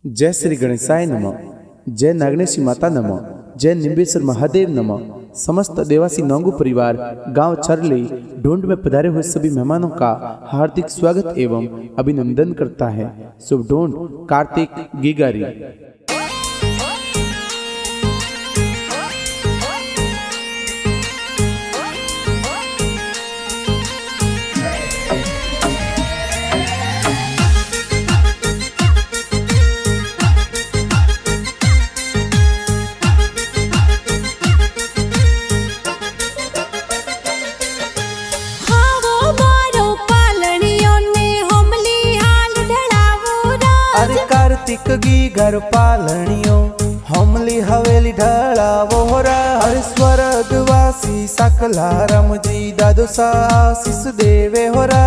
जय श्री गणेशाय नमः। जय नागनेशी माता नमः। जय निम्बेश्वर महादेव नमः। समस्त देवासी नौंगू परिवार गांव चरली ढूंढ में पधारे हुए सभी मेहमानों का हार्दिक स्वागत एवं अभिनंदन करता है। शुभ ढूंढ कार्तिक गिगारी। कार्तिक गी घर पालणियों हमली हवेली ढलावो रा। हर स्वर्गवासी सकला रमजी दादो सा आशीष देवे हो रा।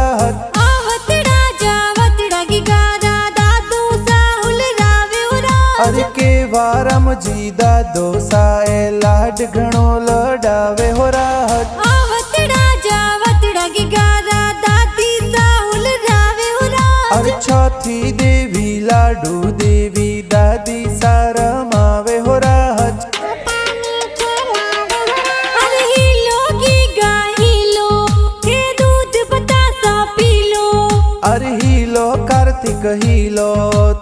आवतड़ा जावतड़ा गी गारा दादो सा हुलरावे हो रा। अरे के वारम जी दादो सा ए लाड घणो लडावे हो रा। आवतड़ा जावतड़ा गी गारा दादी सा हुलरावे हो रा। अरे चौथी देवी लाडू देवी दादी सारा मावे हो राज। अरे हिलो गी हिलो थे दूध बतासा पी लो। अरे हिलो कार्तिक हिलो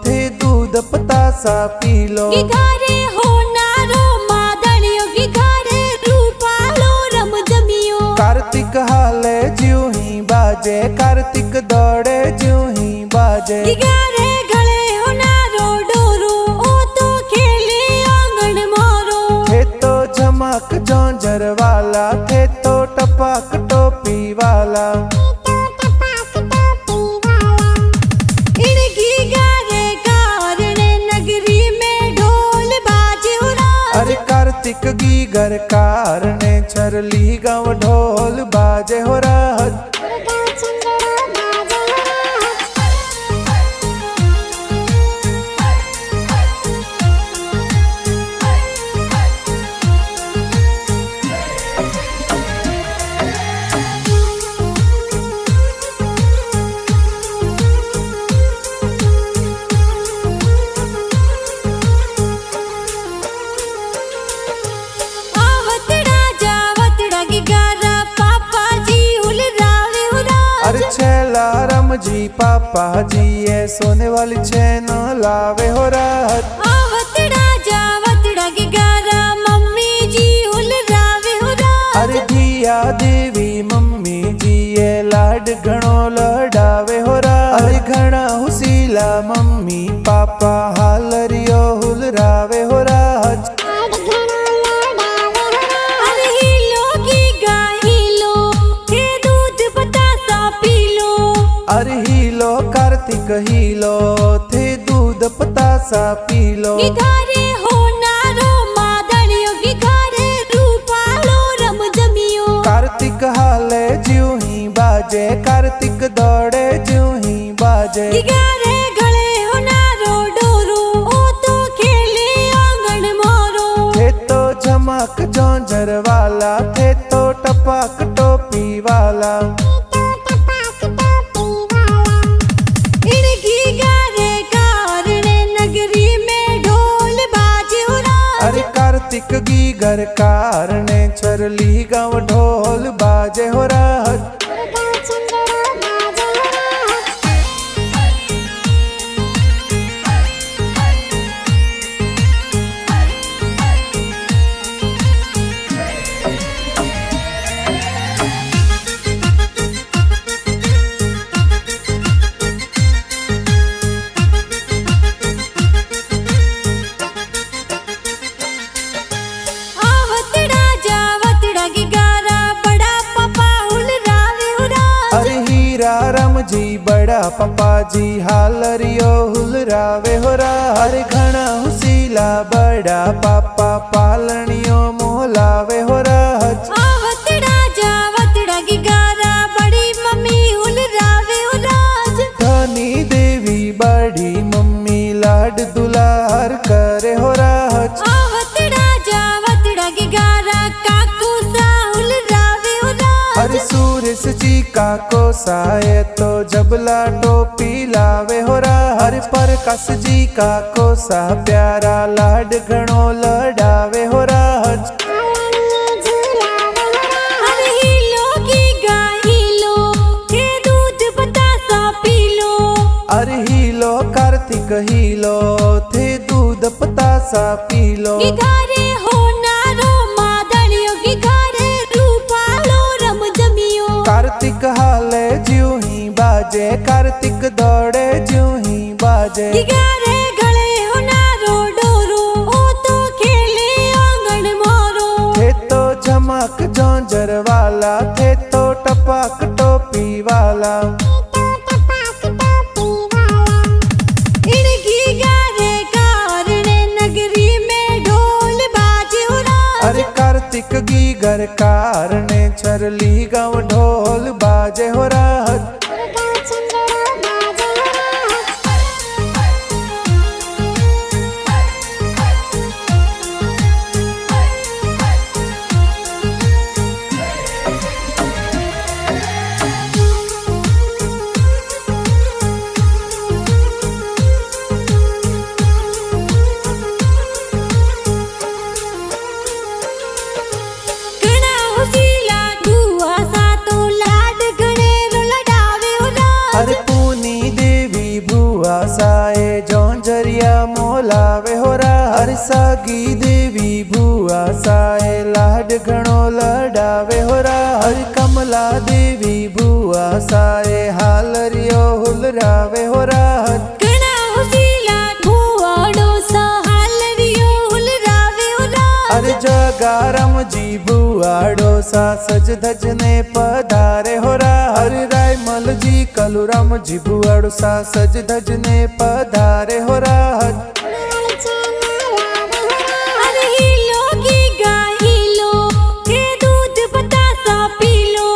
थे दूध पतासा पी लो। घरे हो नारो मादड़ियो गी घरे रूपालो रम जमियो। कार्तिक हाले ज्यों ही बाजे कार्तिक दौड़े ज्यों ही बाजे। घरे गले हो नारो डोरो ओ तो खेले आंगन मारो। थे तो झमक झोंझर वाला थे तो टपक टोपी वाला। अरे कार्तिक गी घर कारणे चरली गाँव ढोल बाजे हो राज। छैला रम जी पापा जी ये सोने वाली चैन लावे हो रात। आवतड़ा जावतड़ा गी गारा मम्मी जी हुलरावे हो रात। अरे दिया देवी मम्मी जी ये लाड घणो लडावे हो रात। अरे घणा हुसीला मम्मी पापा हालरियो हुलरावे हो रात। अरे हिलो कार्तिक हिलो थे दूध पतासा पी लो। घरे हो नारो मादड़ियो गी घरे रूपालो रम जमियो। कार्तिक हाले ज्यों ही बाजे कार्तिक दौड़े ज्यों ही बाजे। घरे गले हो नारो डोरो ओ तो खेले आंगन मारो। थे तो झमक झोंझर वाला थे तो टपक टोपी वाला। अरे कार्तिक गी घर कारणे चरली गाँव ढोल बाजे हो राज। रम जी बड़ा पपा जी हालरियो हुलरावे हो रा। अरे घणा हुसीला बड़ा पापा पालनियो मोलावे हो राज। आवतड़ा जावतड़ा गी गारा बड़ी मम्मी हुलरावे हो राज। धनी देवी बड़ी मम्मी लाड दुलार करे हो राज। आवतड़ा जावतड़ा गी गारा काकू सा हुलरावे हो राज। अरे सूरज जी का को साए तो जबला टोपी लावे हो रहा। अरे प्रकाश जी का कोसा प्यारा लाड घणो लडावे हो राज। अरे हिलो की गाय हिलो के दूध बतासा पी लो। अरे हिलो कार्तिक हिलो थे दूध पतासा पी लो। की घरे होनारो मादड़ियो की घरे रूपालो रम जमियो। कार्तिक हाले ज्यों ही बाजे कार्तिक दौड़े ज्यों ही बाजे। की घरे गले होनारो डोरो ओ तो खेले आंगन मोरो। थे तो झमक झोंझर वाला थे तो टपक टोपी वाला। इनकी घरे कारणे नगरी में ढोल बाजे हो राज। अरे कार्तिक की घर कारणे छरली गाँव ढोल बाजे हो राज। घणा उसीला दुआ सा तो लाड घणेरो लडावे हो राज। अरे पूनी देवी भुआ साए झोंझरिया मोलावे हो राज। अरे सागी देवी भुआ साए लाड घणो लडावे हो राज। अरे कमला देवी भुआ साए हालरियो हुलरावे हो राज। घणा उसीला भुआड़ो सा हालरियो हुलरावे हो राज। अरे जगारम जी भुआड़ो सा सज धज ने पधारे हो राज। अरे रायमल जी कलुराम जी भुआड़ो सा सज धज ने पधारे हो राज। अरे हिलो की गाय हिलो के दूध बतासा पी लो।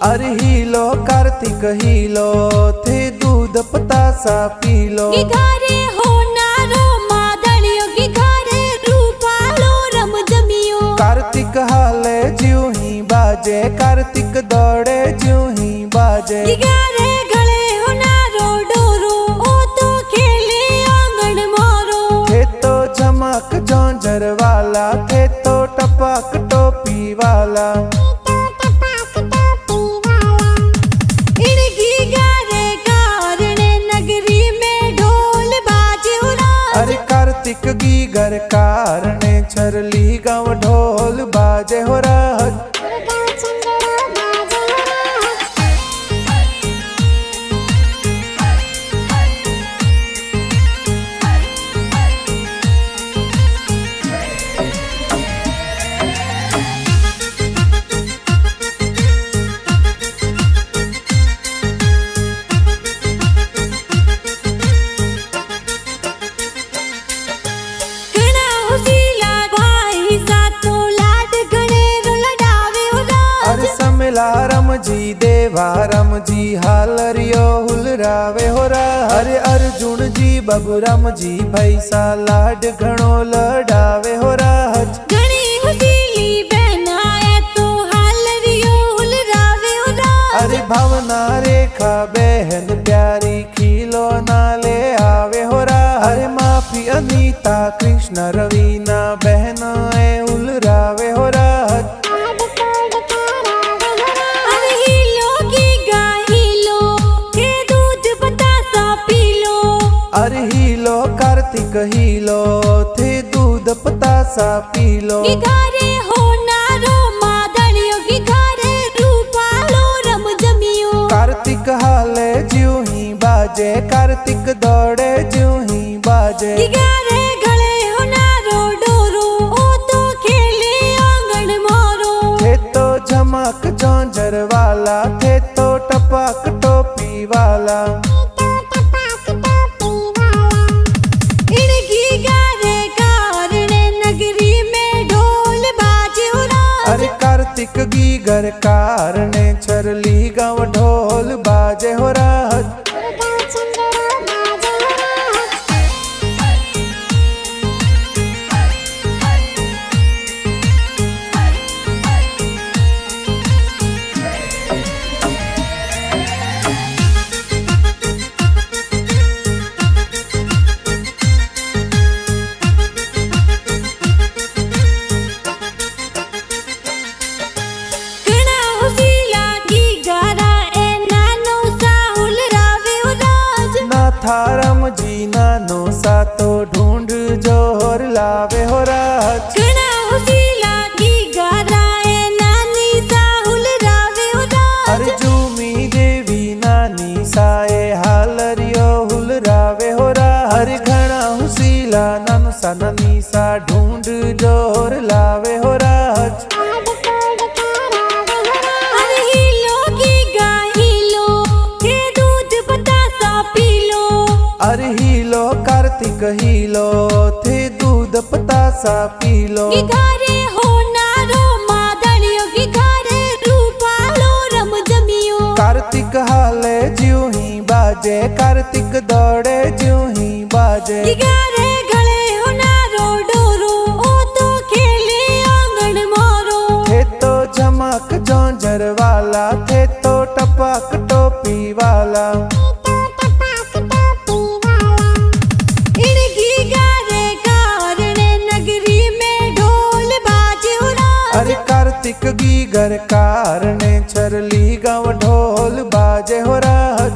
अरे हिलो कार्तिक हिलो थे दूध पतासा पी लो। की घरे होनारो मादड़ियो की घरे रूपालो रम जमियो। कार्तिक हाले ज्यों ही बाजे कार्तिक दौड़े ज्यों ही बाजे। की घरे गले होनारो डोरो ओ तो खेले आंगन मोरो। थे तो झमक झोंझर वाला थे तो टपक टोपी वाला। इनकी घरे कारणे नगरी में ढोल बाजे हो राज। अरे कार्तिक की घर कारणे छरली गाँव ढोल बाजे हो राज। घणा उसीला भाई सा तो लाड घणेरो लडावे हो राज। अरे समिला रम जी देवा रम जी हालरियो हुलरावे हो राज। अरे अर्जुन जी बबुराम जी भैसा लाड घणो लडावे हो राज। घणी उसीली बहनाए तो हालरियो हुलरावे हो राज। अरे भावना रेखा बहन प्यारी खिलो नाले आवे हो राज। अरे माफी अनीता कृष्ण रवीना बहन उलरावे हो राज। अरे हिलो की गाय हिलो के दूध बतासा पी लो। अरे हिलो कार्तिक हिलो थे दूध पतासा पी लो। की घरे होनारो मादड़ियो की घरे रूपालो रम जमियो। कार्तिक हाले ज्यों ही बाजे कार्तिक दौड़े ज्यों ही बाजे। की घरे गले होनारो डोरो ओ तो खेले आंगन मोरो। थे तो झमक झोंझर वाला थे तो टपक टोपी वाला। इनकी घरे कारणे नगरी में ढोल बाजे हो राज। अरे कार्तिक की घर कारणे छरली गाँव ढोल बाजे हो राज। सा तो ढूंढ जोर लावे हो राज। घणा उसीला की गाराए नानी साहुल रावे हो राज। अरे झूमी देवी नानी साए हालरियो हुल रावे हो राज। अरे घणा उसीला नानु सा नानी सा ढूंढ जोर लावे हो राज। अरे हीलो की गाय हीलो के दूध बतासा पी लो। अरे हीलो कार्तिक हीलो थे दूध पतासा पी लो। घारे हो नारो मादड़ियो की घारे रूपालो रम जमियो। कार्तिक हाले ज्यों ही बाजे कार्तिक दौड़े ज्यों ही बाजे। घारे गले हो नारो डोरो ओ तो खेले आंगन मोरो। थे तो झमक जोंजर वाला थे तो टपक टोपी वाला। इनकी गारे कारणे नगरी में ढोल बाजे हो राज। अरे कार्तिक गीगर कारणे छरली गाँव ढोल बाजे हो राज।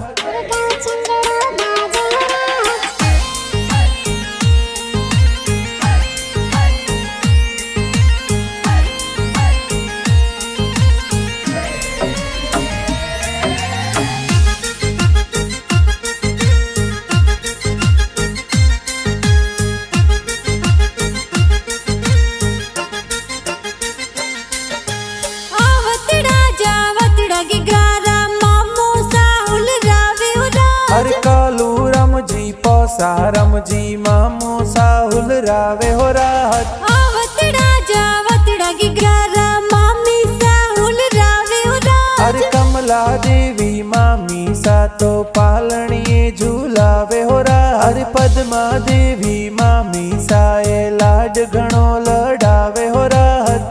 आवतड़ा जावतड़ा की गारा मामो साहुल रावे हो राज। अरे कालू रम जी पौसा रम जी मामो साहुल रावे हो राज। आवतड़ा जावतड़ा की गारा मामी साहुल रावे हो राज। अरे कमला देवी मामी सा तो पालणिए झूलावे हो राज। अरे पद्मा देवी मामी साए लाड घणो लड़ावे हो राज।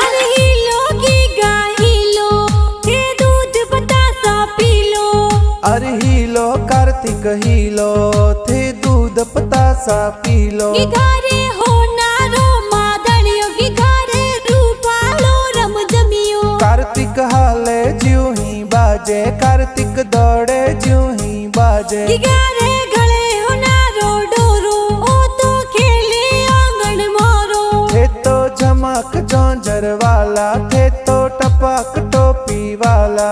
अरे हीलो की गाय हीलो के दूध बतासा पी लो। अरे हीलो कार्तिक हीलो थे दूध पतासा पी लो। घारे हो नारो मादड़ियो की घारे रूपालो रम जमियो। कार्तिक हाले ज्यों ही बाजे कार्तिक दौड़े ज्यों ही बाजे। घारे गले हो नारो डोरो ओ तो खेले आंगन मोरो। थे तो झमक जोंजर वाला थे तो टपक टोपी वाला।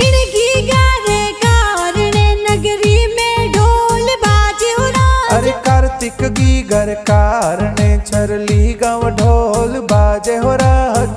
इनकी गारे कारणे नगरी में ढोल बाजे हो राज। अरे कार्तिक गीगर कारणे छरली गाँव ढोल बाजे हो राज।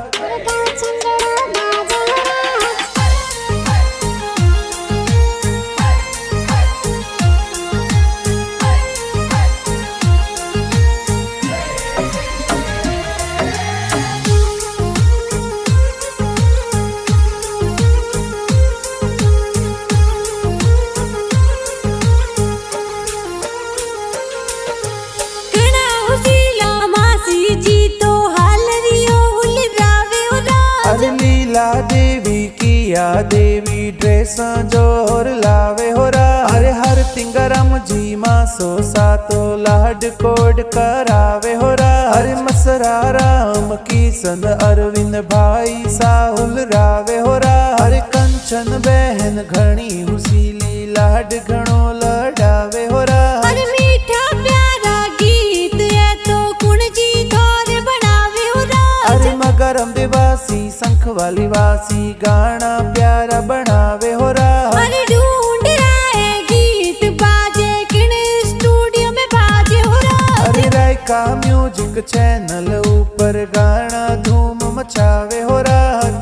घणा उसीला मासी जी तो हालरियो हुल रावे हो राज। अरे लीला देवी किया देवी ड्रेसा जोर लावे हो राज। अरे हर तिंगरम जी मासो सा तो लाड कोड करावे हो राज। अरे मसरा राम की संद अरविंद भाई साहुल रावे हो राज। अरे कंचन बहन घणी हुसीली लाड घणो लड़ावे हो राज। अरे मीठा प्यारा गीत है तो कुण जी थोर बनावे हो राज। अरे मगरम दिवासी शंख वाली वासी गाना प्यारा बनावे हो राज। अरे ढूंढ रहे गीत बाजे किन स्टूडियो में बाजे हो राज। अरे रायका म्यूजिक चैनल ऊपर गाना धूम मचावे हो राज।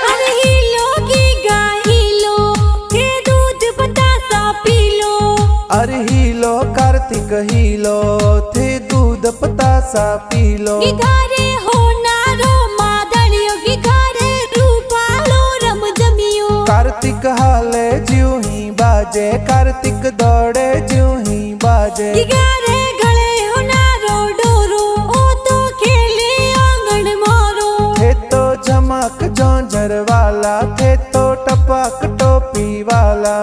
अरे हीलो की गाय हीलो के दूध बतासा पी लो। अरे हीलो कार्तिक हीलो थे दूध पतासा पी लो। घारे हो नारो मादड़ियो की घारे रूपालो रम जमियो। कार्तिक हाले ज्यों ही बाजे कार्तिक दौड़े ज्यों ही बाजे। घारे गले हो नारो डोरो ओ तो खेले आंगन मोरो। थे तो झमक जोंजर वाला थे तो टपक टोपी वाला।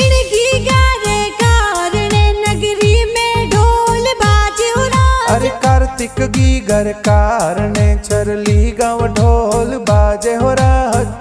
इनकी गारे कारणे नगरी में ढोल बाजे हो राज। अरे कार्तिक गीगर गरकार ने चरली गाँव ढोल बाजे हो राहत